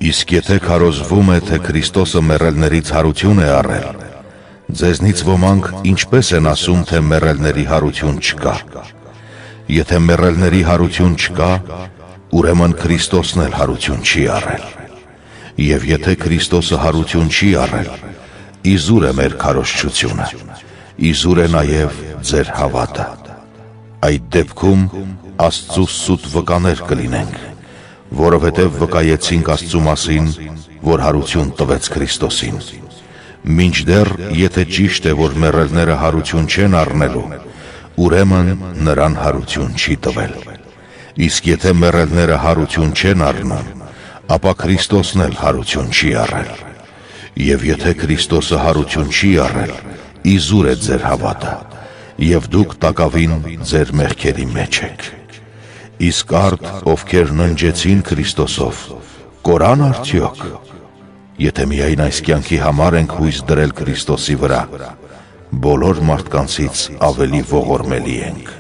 Իսկ եթե քարոզվում է, թե Քրիստոսը մեռելներից հարություն է առել, ձեզնից ոմանք ինչպես են ասում, թե մեռելների հարություն չկա։ Եթե մեռելների հարություն չկա, ուրեմն Քրիստոսն էլ հարություն չի առել։ Եվ եթե Քրիստոսը հարություն չի առել, իզուր է մեր քարոզչությունը, իզուր է նաև ձեր հավատը։ Այդ դեպքում Աստծու սուտ վկաներ կլինենք, որովհետև վկայեցինք Աստծու մասին, որ հարություն տվեց Քրիստոսին։ Մինչդեռ եթե ճիշտ է, որ մեռելները հարություն չեն առնելու, ուրեմն նրան հարություն չի տվել։ Իսկ եթե մեռելները հարություն չեն առնում, ապա Քրիստոսն էլ հարություն չի առել։ Եվ եթե Քրիստոսը հարություն չի առել, իզուր է ձեր հավատը, և դուք տակավին ձեր մեղքերի մեջ եք։ Իսկ արդ, ովքեր ննջեցին Քրիստոսով, կորան արդյոք։ Եթե միայն այս կյանքի համար ենք հույս դրել Քրիստոսի վրա, բոլոր մարդկանցից ավելի ողորմելի ենք։